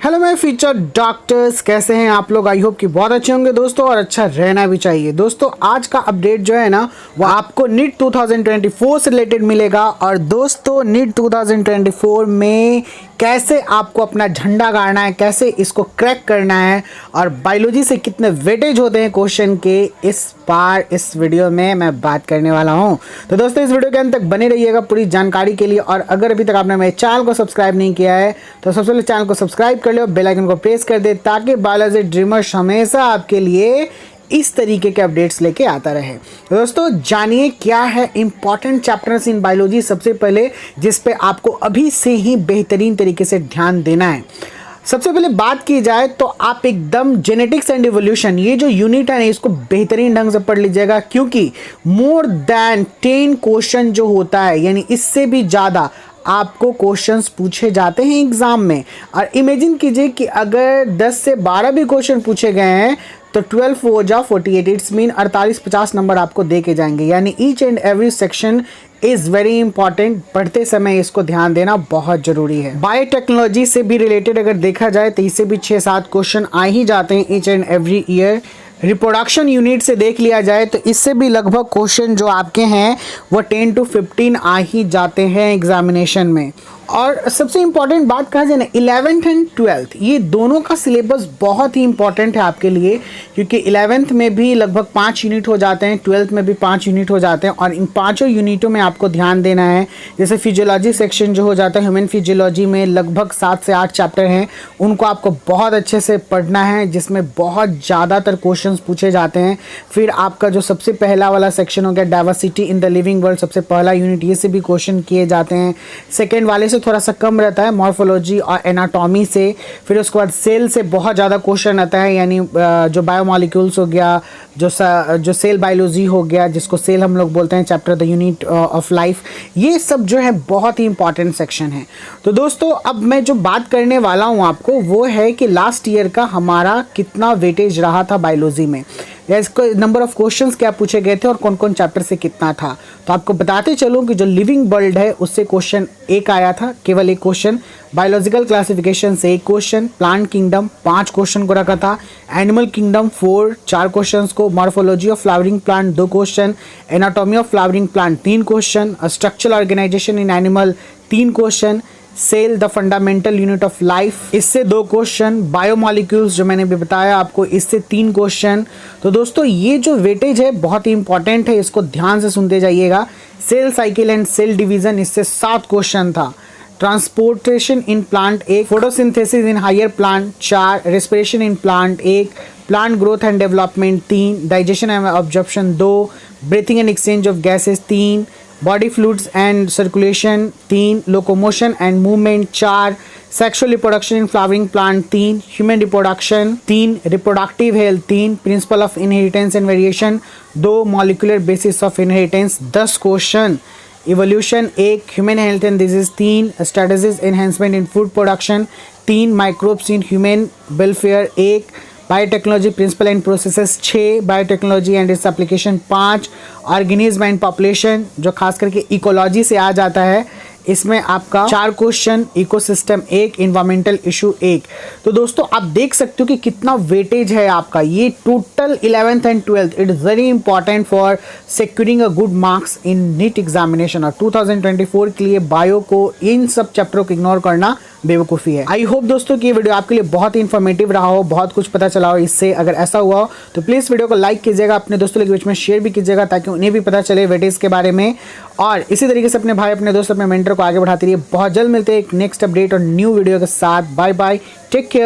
Hello my future doctors, कैसे हैं आप लोग। आई होप कि बहुत अच्छे होंगे दोस्तों, और अच्छा रहना भी चाहिए दोस्तों। आज का अपडेट जो है ना वो आपको नीट 2024 से रिलेटेड मिलेगा। और दोस्तों नीट 2024 में कैसे आपको अपना झंडा गाड़ना है, कैसे इसको क्रैक करना है, और बायोलॉजी से कितने वेटेज होते हैं क्वेश्चन के, इस बार इस वीडियो में मैं बात करने वाला हूं। तो दोस्तों इस वीडियो के अंत तक बने रहिएगा पूरी जानकारी के लिए। और अगर अभी तक आपने मेरे चैनल को सब्सक्राइब नहीं किया है तो सबसे पहले चैनल को सब्सक्राइब कर लो, बेल आइकन को प्रेस कर दे, ताकि बायोलॉजी ड्रीमर्स हमेशा आपके लिए इस तरीके के अपडेट्स लेके आता रहे। तो दोस्तों जानिए क्या है इंपॉर्टेंट चैप्टर्स इन बायोलॉजी, सबसे पहले जिस पे आपको अभी से ही बेहतरीन तरीके से ध्यान देना है। सबसे पहले बात की जाए तो आप एकदम जेनेटिक्स एंड इवोल्यूशन, ये जो यूनिट है ना, इसको बेहतरीन ढंग से पढ़ लीजिएगा, क्योंकि मोर देन 10 क्वेश्चन जो होता है, यानी इससे भी ज़्यादा आपको क्वेश्चंस पूछे जाते हैं एग्जाम में। और इमेजिन कीजिए कि अगर 10 से 12 भी क्वेश्चन पूछे गए हैं तो 12 हो जा 48, इट्स मीन 48-50 नंबर आपको दे के जाएंगे। यानी each and every section is very important. पढ़ते समय इसको ध्यान देना बहुत जरूरी है। बायोटेक्नोलॉजी से भी रिलेटेड अगर देखा जाए तो इससे भी 6-7 क्वेश्चन आ ही जाते हैं each and every year. Reproduction unit से देख लिया जाए तो इससे भी लगभग क्वेश्चन जो आपके हैं वो 10 to 15 आ ही जाते हैं एग्जामिनेशन में। और सबसे इंपॉर्टेंट बात कहा जाए ना, 11th एंड 12th ये दोनों का सिलेबस बहुत ही इंपॉर्टेंट है आपके लिए, क्योंकि 11th में भी लगभग 5 यूनिट हो जाते हैं, 12th में भी 5 यूनिट हो जाते हैं। और इन पाँचों यूनिटों में आपको ध्यान देना है। जैसे फिजियोलॉजी सेक्शन जो हो जाता है, ह्यूमन फिजियोलॉजी में लगभग 7 से 8 चैप्टर हैं, उनको आपको बहुत अच्छे से पढ़ना है, जिसमें बहुत ज़्यादातर क्वेश्चन पूछे जाते हैं। फिर आपका जो सबसे पहला वाला सेक्शन हो गया diversity in the living world, सबसे पहला यूनिट, ये से भी क्वेश्चन किए जाते हैं। सेकेंड वाले थोड़ा सा कम रहता है, मॉर्फोलॉजी और एनाटॉमी से। फिर उसके बाद सेल से बहुत ज़्यादा क्वेश्चन आता है, यानी जो बायोमॉलिक्यूल्स हो गया, जो सेल बायोलॉजी हो गया, जिसको सेल हम लोग बोलते हैं, chapter the unit of life, ये सब जो है बहुत ही इंपॉर्टेंट सेक्शन है। तो दोस्तों अब मैं जो बात करने वाला हूँ आपको वो है कि लास्ट ईयर का हमारा कितना वेटेज रहा था बायोलॉजी में, या इसको नंबर ऑफ क्वेश्चंस क्या पूछे गए थे और कौन कौन चैप्टर से कितना था। तो आपको बताते चलूँ कि जो लिविंग वर्ल्ड है उससे क्वेश्चन 1 आया था, केवल 1 क्वेश्चन। बायोलॉजिकल क्लासिफिकेशन से 1 क्वेश्चन। प्लांट किंगडम 5 क्वेश्चन को रखा था। एनिमल किंगडम 4 क्वेश्चन को। Morphology of flowering plant 2 question. Anatomy of flowering plant 3 question. Structural organisation in animal 3 question. Cell the fundamental unit of life, इससे 2 question. Biomolecules जो मैंने भी बताया आपको, इससे 3 क्वेश्चन। तो दोस्तों ये जो वेटेज है बहुत ही इंपॉर्टेंट है, इसको ध्यान से सुनते जाइएगा। Cell cycle and cell division, इससे 7 क्वेश्चन था। Transportation in plant 1। Photosynthesis in higher plant 4। Respiration in plant 1। Plant growth and development 3। Digestion and absorption 2। Breathing and exchange of gases 3। Body fluids and circulation 3। Locomotion and movement 4। Sexual reproduction in flowering plant 3। Human reproduction 3। Reproductive health 3। Principle of inheritance and variation 2। Molecular basis of inheritance 10 question. Evolution 1। Human health and disease 3। Strategies enhancement in food production 3। Microbes in human welfare 1। Biotechnology principle and processes 6। Biotechnology and its application 5। Organism and population जो खास करके ecology से आ जाता है, इसमें आपका 4 question. Ecosystem 1। Environmental issue 1। तो दोस्तों आप देख सकते हो कि कितना वेटेज है आपका। ये total 11th and 12th it is very important for securing a good marks in NEET examination. और 2024 के लिए बायो को इन सब चैप्टरों को इग्नोर करना बेवकूफ़ी है। आई होप दोस्तों कि ये वीडियो आपके लिए बहुत ही इन्फॉर्मेटिव रहा हो, बहुत कुछ पता चला हो इससे। अगर ऐसा हुआ हो तो प्लीज़ वीडियो को लाइक कीजिएगा, अपने दोस्तों के बीच में शेयर भी कीजिएगा, ताकि उन्हें भी पता चले वेटेज के बारे में। और इसी तरीके से अपने भाई, अपने दोस्त, अपने मेंटर को आगे बढ़ाते रहिए। बहुत जल्द मिलते हैं एक नेक्स्ट अपडेट और न्यू वीडियो के साथ। Bye bye, take care.